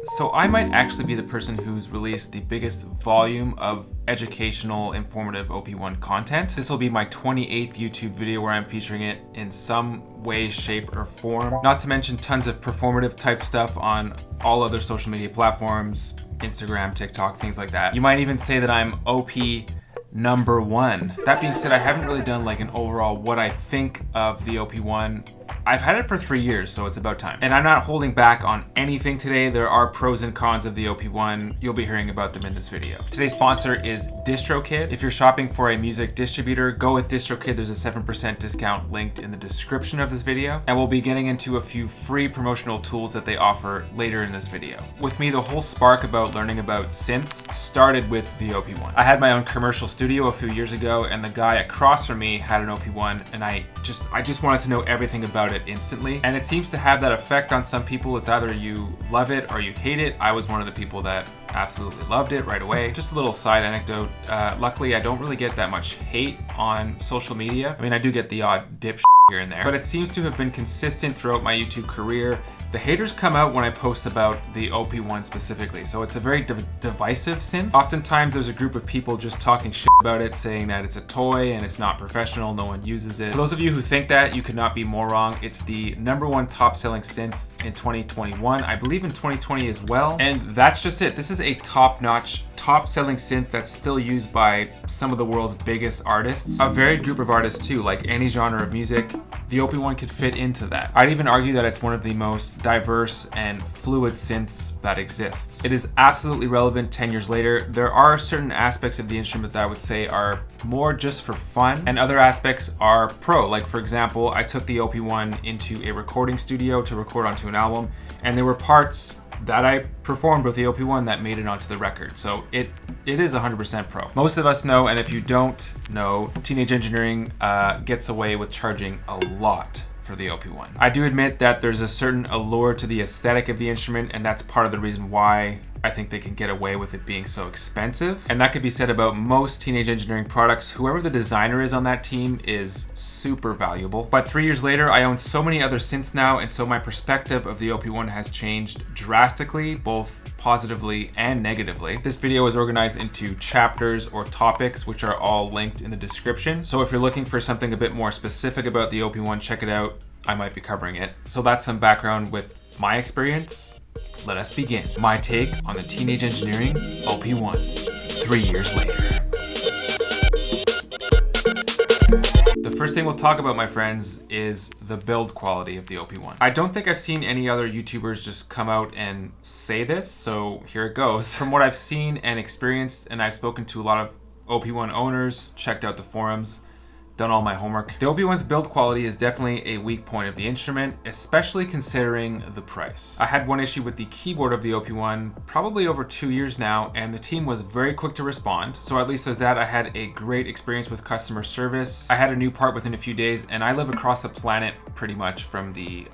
So I might actually be the person who's released the biggest volume of educational, informative OP-1 content. This will be my 28th YouTube video where I'm featuring it in some way, shape, or form. Not to mention tons of performative type stuff on all other social media platforms, Instagram, TikTok, things like that. You might even say that I'm OP number one. That being said, I haven't really done like an overall what I think of the OP-1. I've had it for 3 years, so it's about time. And I'm not holding back on anything today. There are pros and cons of the OP-1. You'll be hearing about them in this video. Today's sponsor is DistroKid. If you're shopping for a music distributor, go with DistroKid. There's a 7% discount linked in the description of this video. And we'll be getting into a few free promotional tools that they offer later in this video. With me, the whole spark about learning about synths started with the OP-1. I had my own commercial studio a few years ago, and the guy across from me had an OP-1, and I just wanted to know everything about it instantly. And it seems to have that effect on some people. It's either you love it or you hate it. I was one of the people that absolutely loved it right away. Just a little side anecdote. Luckily, I don't really get that much hate on social media. I mean, I do get the odd dip here and there, but it seems to have been consistent throughout my YouTube career. The haters come out when I post about the OP-1 specifically, so it's a very divisive synth. Oftentimes there's a group of people just talking shit about it, saying that it's a toy and it's not professional, no one uses it. For those of you who think that, you could not be more wrong. It's the #1 top-selling synth in 2021, I believe in 2020 as well, and that's just it. This is a top-notch, top-selling synth that's still used by some of the world's biggest artists. A varied group of artists too, like any genre of music. The OP-1 could fit into that. I'd even argue that it's one of the most diverse and fluid synths that exists. It is absolutely relevant 10 years later. There are certain aspects of the instrument that I would say are more just for fun, and other aspects are pro. Like for example, I took the OP-1 into a recording studio to record onto an album, and there were parts that I performed with the OP-1 that made it onto the record. So it is 100% pro. Most of us know, and if you don't know, Teenage Engineering gets away with charging a lot for the OP-1. I do admit that there's a certain allure to the aesthetic of the instrument, and that's part of the reason why I think they can get away with it being so expensive. And that could be said about most Teenage Engineering products. Whoever the designer is on that team is super valuable. But 3 years later, I own so many other synths now, and so my perspective of the OP-1 has changed drastically, both positively and negatively. This video is organized into chapters or topics, which are all linked in the description. So if you're looking for something a bit more specific about the OP-1, check it out. I might be covering it. So that's some background with my experience. Let us begin. My take on the Teenage Engineering OP-1 3 years later. The first thing we'll talk about, my friends, is the build quality of the OP-1. I don't think I've seen any other YouTubers just come out and say this, so here it goes. From what I've seen and experienced, and I've spoken to a lot of OP-1 owners, checked out the forums, done all my homework. The OP-1's build quality is definitely a weak point of the instrument, especially considering the price. I had one issue with the keyboard of the OP-1 probably over 2 years now, and the team was very quick to respond. So at least there's that. I had a great experience with customer service. I had a new part within a few days, and I live across the planet pretty much from the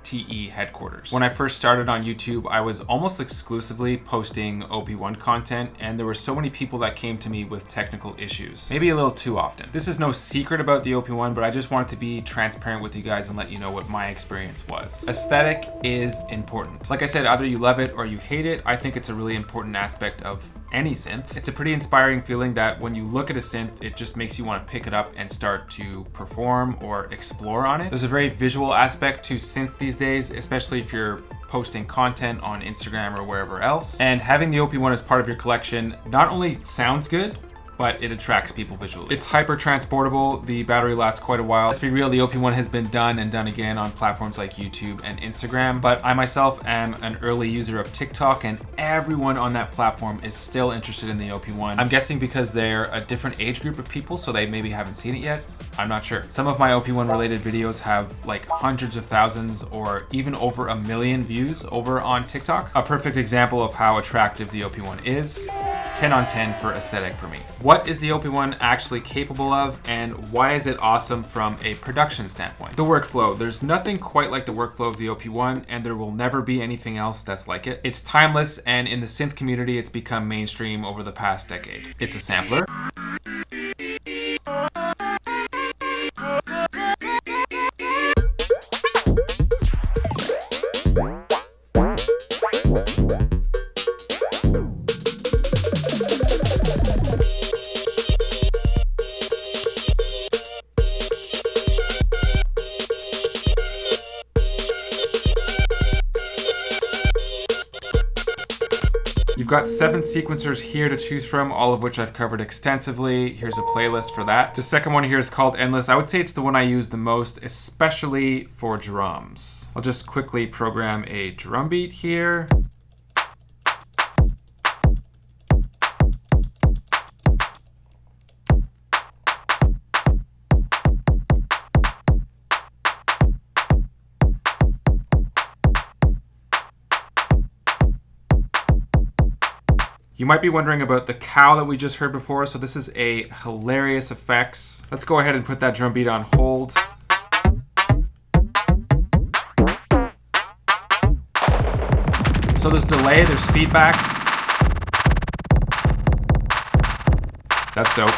TE headquarters. When I first started on YouTube, I was almost exclusively posting OP-1 content, and there were so many people that came to me with technical issues. Maybe a little too often. This is no secret about the OP-1, but I just wanted to be transparent with you guys and let you know what my experience was. Aesthetic is important. Like I said, either you love it or you hate it. I think it's a really important aspect of any synth. It's a pretty inspiring feeling that when you look at a synth, it just makes you want to pick it up and start to perform or explore on it. There's a very visual aspect to synths these days, especially if you're posting content on Instagram or wherever else. And having the OP-1 as part of your collection not only sounds good, but it attracts people visually. It's hyper transportable. The battery lasts quite a while. Let's be real, the OP-1 has been done and done again on platforms like YouTube and Instagram, but I myself am an early user of TikTok, and everyone on that platform is still interested in the OP-1. I'm guessing because they're a different age group of people, so they maybe haven't seen it yet. I'm not sure. Some of my OP-1 related videos have like hundreds of thousands or even over 1 million views over on TikTok. A perfect example of how attractive the OP-1 is. 10 on 10 for aesthetic for me. What is the OP-1 actually capable of, and why is it awesome from a production standpoint? The workflow. There's nothing quite like the workflow of the OP-1, and there will never be anything else that's like it. It's timeless, and in the synth community, it's become mainstream over the past decade. It's a sampler. You've got 7 sequencers here to choose from, all of which I've covered extensively. Here's a playlist for that. The second one here is called Endless. I would say it's the one I use the most, especially for drums. I'll just quickly program a drum beat here. You might be wondering about the cow that we just heard before, so this is a hilarious effects. Let's go ahead and put that drum beat on hold. So there's delay, there's feedback. That's dope.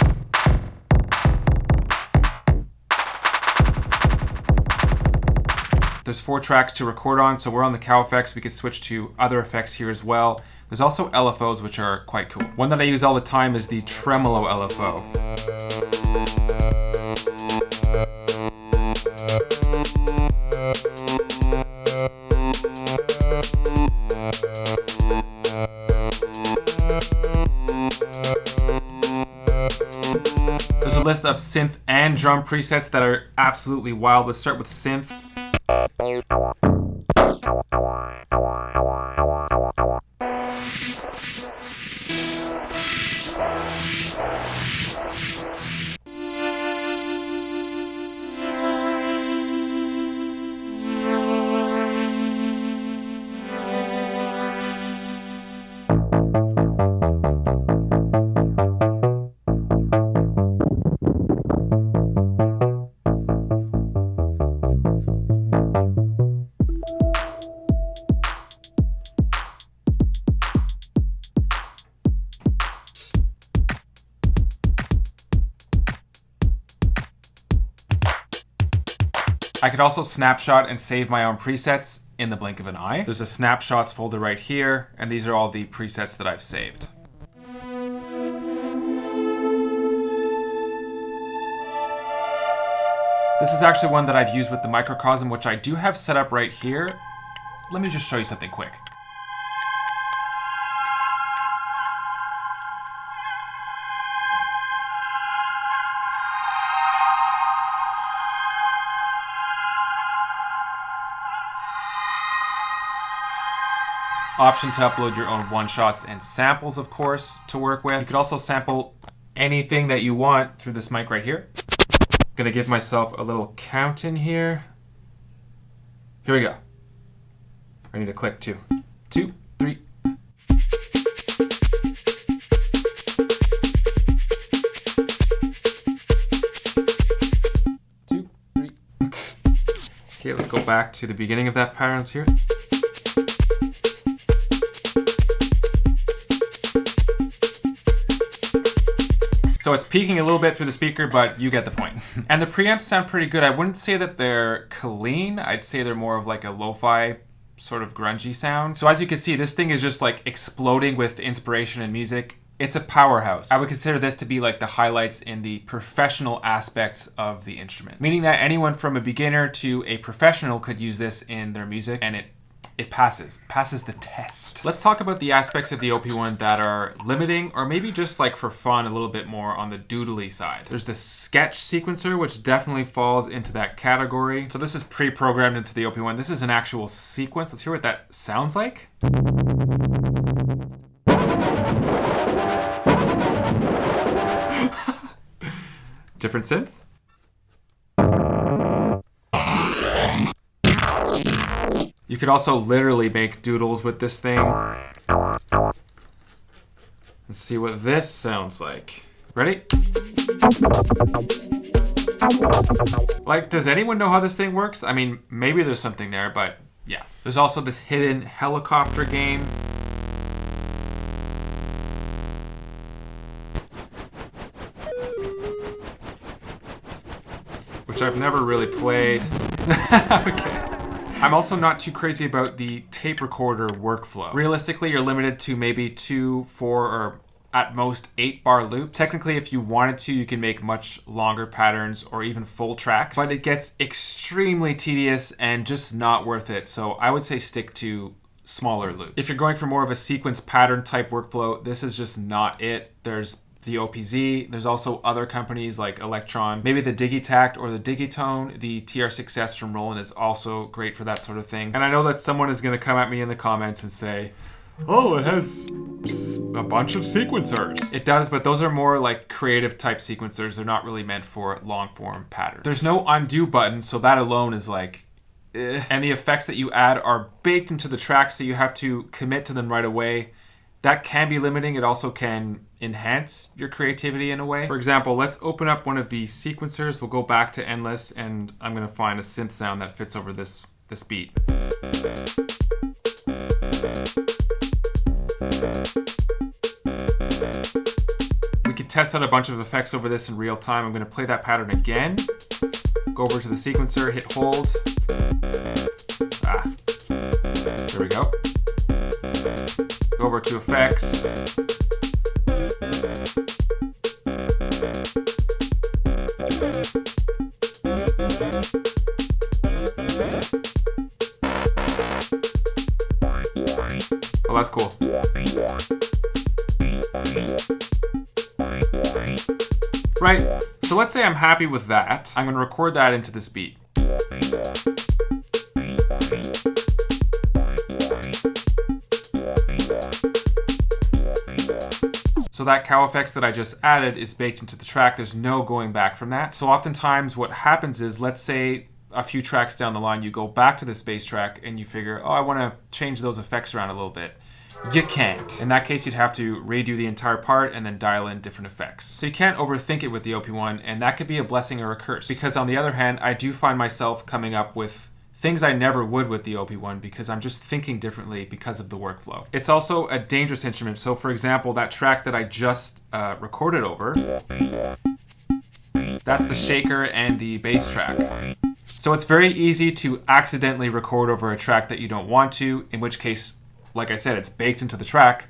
There's 4 tracks to record on, so we're on the cow effects. We could switch to other effects here as well. There's also LFOs, which are quite cool. One that I use all the time is the tremolo LFO. There's a list of synth and drum presets that are absolutely wild. Let's start with synth. I could also snapshot and save my own presets in the blink of an eye. There's a snapshots folder right here, and these are all the presets that I've saved. This is actually one that I've used with the microcosm, which I do have set up right here. Let me just show you something quick. Option to upload your own one-shots and samples, of course, to work with. You could also sample anything that you want through this mic right here. I'm gonna give myself a little count in here. Here we go. I need to click 2, 2, 3. Okay, let's go back to the beginning of that pattern here. So it's peaking a little bit through the speaker, but you get the point. And the preamps sound pretty good. I wouldn't say that they're clean. I'd say they're more of like a lo-fi sort of grungy sound. So as you can see, this thing is just like exploding with inspiration and music. It's a powerhouse. I would consider this to be like the highlights in the professional aspects of the instrument. Meaning that anyone from a beginner to a professional could use this in their music, and it passes the test. Let's talk about the aspects of the OP-1 that are limiting, or maybe just like for fun, a little bit more on the doodly side. There's the sketch sequencer, which definitely falls into that category. So this is pre-programmed into the OP-1. This is an actual sequence. Let's hear what that sounds like. Different synth. You could also literally make doodles with this thing. Let's see what this sounds like. Ready? Like, does anyone know how this thing works? I mean, maybe there's something there, but yeah. There's also this hidden helicopter game. Which I've never really played. Okay. I'm also not too crazy about the tape recorder workflow. Realistically, you're limited to maybe 2, 4, or at most 8 bar loops. Technically, if you wanted to, you can make much longer patterns or even full tracks, but it gets extremely tedious and just not worth it. So I would say stick to smaller loops. If you're going for more of a sequence pattern type workflow, this is just not it. There's the OPZ. There's also other companies like Electron, maybe the Digitact or the Digitone. The TR6S from Roland is also great for that sort of thing. And I know that someone is going to come at me in the comments and say, oh, it has a bunch of sequencers. It does, but those are more like creative type sequencers. They're not really meant for long form patterns. There's no undo button, so that alone is like, and the effects that you add are baked into the track, so you have to commit to them right away. That can be limiting. It also can enhance your creativity in a way. For example, let's open up one of the sequencers. We'll go back to Endless, and I'm going to find a synth sound that fits over this beat. We could test out a bunch of effects over this in real time. I'm going to play that pattern again. Go over to the sequencer, hit hold. There we go. Go over to effects. Oh, that's cool. Right, so let's say I'm happy with that. I'm gonna record that into this beat. So that cow effects that I just added is baked into the track. There's no going back from that. So oftentimes what happens is, let's say a few tracks down the line, you go back to this bass track and you figure, oh, I wanna change those effects around a little bit. You can't. In that case, you'd have to redo the entire part and then dial in different effects. So you can't overthink it with the OP-1, and that could be a blessing or a curse. Because on the other hand, I do find myself coming up with things I never would with the OP-1 because I'm just thinking differently because of the workflow. It's also a dangerous instrument. So for example, that track that I just recorded over, that's the shaker and the bass track. So it's very easy to accidentally record over a track that you don't want to, in which case, like I said, it's baked into the track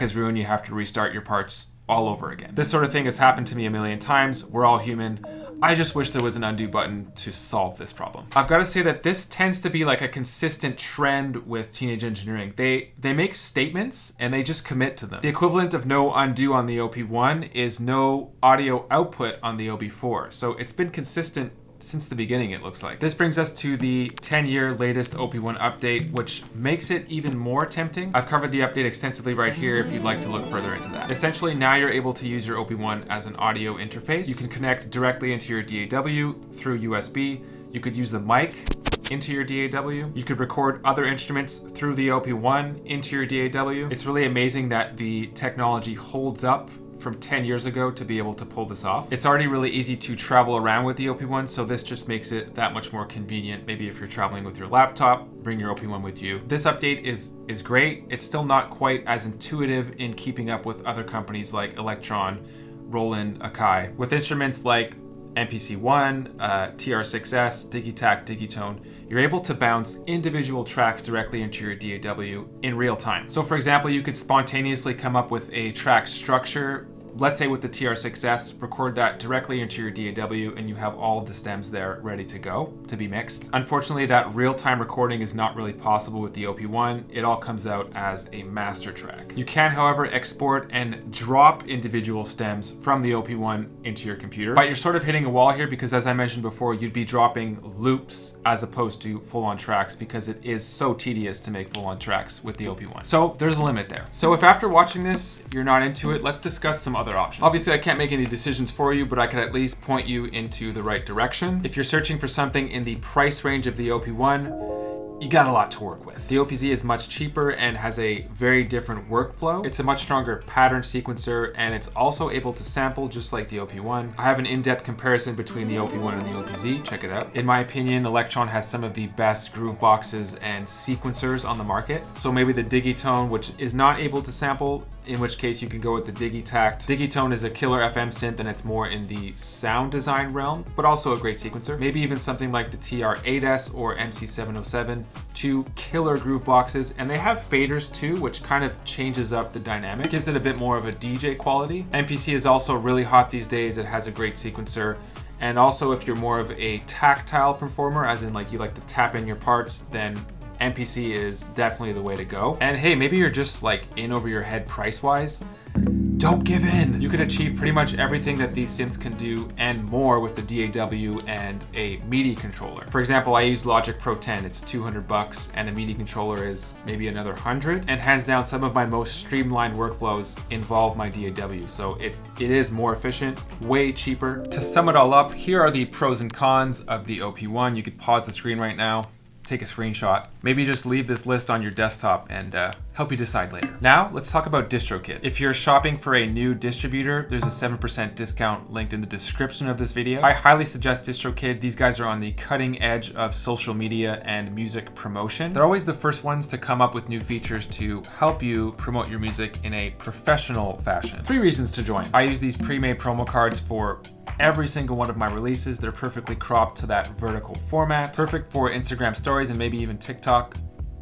is ruined, you have to restart your parts all over again. This sort of thing has happened to me a million times. We're all human. I just wish there was an undo button to solve this problem. I've got to say that this tends to be like a consistent trend with Teenage Engineering. They make statements and they just commit to them. The equivalent of no undo on the OP-1 is no audio output on the OP-4. So it's been consistent since the beginning, it looks like. This brings us to the 10-year latest OP-1 update, which makes it even more tempting. I've covered the update extensively right here if you'd like to look further into that. Essentially, now you're able to use your OP-1 as an audio interface. You can connect directly into your DAW through USB. You could use the mic into your DAW. You could record other instruments through the OP-1 into your DAW. It's really amazing that the technology holds up from 10 years ago to be able to pull this off. It's already really easy to travel around with the OP-1, so this just makes it that much more convenient. Maybe if you're traveling with your laptop, bring your OP-1 with you. This update is great. It's still not quite as intuitive in keeping up with other companies like Electron, Roland, Akai. With instruments like MPC-1, TR6S, Digitact, Digitone, you're able to bounce individual tracks directly into your DAW in real time. So for example, you could spontaneously come up with a track structure, let's say with the TR6S, record that directly into your DAW and you have all of the stems there ready to go to be mixed. Unfortunately, that real-time recording is not really possible with the OP-1. It all comes out as a master track. You can, however, export and drop individual stems from the OP-1 into your computer, but you're sort of hitting a wall here because, as I mentioned before, you'd be dropping loops as opposed to full-on tracks because it is so tedious to make full-on tracks with the OP-1. So there's a limit there. So if after watching this, you're not into it, let's discuss some other options. Obviously, I can't make any decisions for you, but I can at least point you into the right direction. If you're searching for something in the price range of the OP-1, you got a lot to work with. The OPZ is much cheaper and has a very different workflow. It's a much stronger pattern sequencer, and it's also able to sample just like the OP-1. I have an in-depth comparison between the OP-1 and the OPZ, check it out. In my opinion, Electron has some of the best groove boxes and sequencers on the market. So maybe the Digitone, which is not able to sample, in which case you can go with the Digitact. Digitone is a killer FM synth and it's more in the sound design realm, but also a great sequencer. Maybe even something like the TR-8S or MC707, two killer groove boxes, and they have faders too, which kind of changes up the dynamic, gives it a bit more of a DJ quality. MPC is also really hot these days. It has a great sequencer. And also if you're more of a tactile performer, as in like you like to tap in your parts, then MPC is definitely the way to go. And hey, maybe you're just like in over your head price-wise. Don't give in. You can achieve pretty much everything that these synths can do and more with the DAW and a MIDI controller. For example, I use Logic Pro 10. It's $200 and a MIDI controller is maybe another 100. And hands down, some of my most streamlined workflows involve my DAW. So it is more efficient, way cheaper. To sum it all up, here are the pros and cons of the OP-1. You could pause the screen right now, take a screenshot. Maybe just leave this list on your desktop and help you decide later. Now, let's talk about DistroKid. If you're shopping for a new distributor, there's a 7% discount linked in the description of this video. I highly suggest DistroKid. These guys are on the cutting edge of social media and music promotion. They're always the first ones to come up with new features to help you promote your music in a professional fashion. 3 reasons to join. I use these pre-made promo cards for every single one of my releases. They're perfectly cropped to that vertical format, perfect for Instagram stories and maybe even TikTok.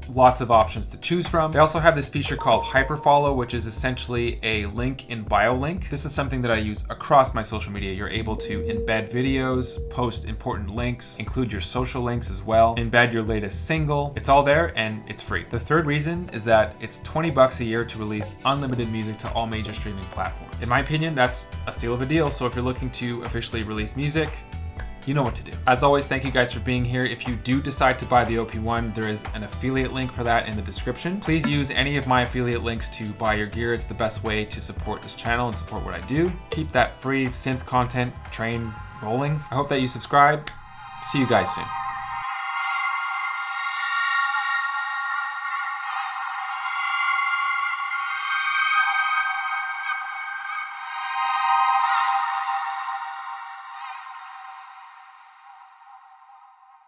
Lots of options to choose from. They also have this feature called Hyperfollow, which is essentially a link in bio link. This is something that I use across my social media. You're able to embed videos, post important links, include your social links as well, embed your latest single. It's all there and it's free. The third reason is that it's $20 a year to release unlimited music to all major streaming platforms. In my opinion, that's a steal of a deal. So if you're looking to officially release music, you know what to do. As always, thank you guys for being here. If you do decide to buy the OP-1, there is an affiliate link for that in the description. Please use any of my affiliate links to buy your gear. It's the best way to support this channel and support what I do. Keep that free synth content train rolling. I hope that you subscribe. See you guys soon.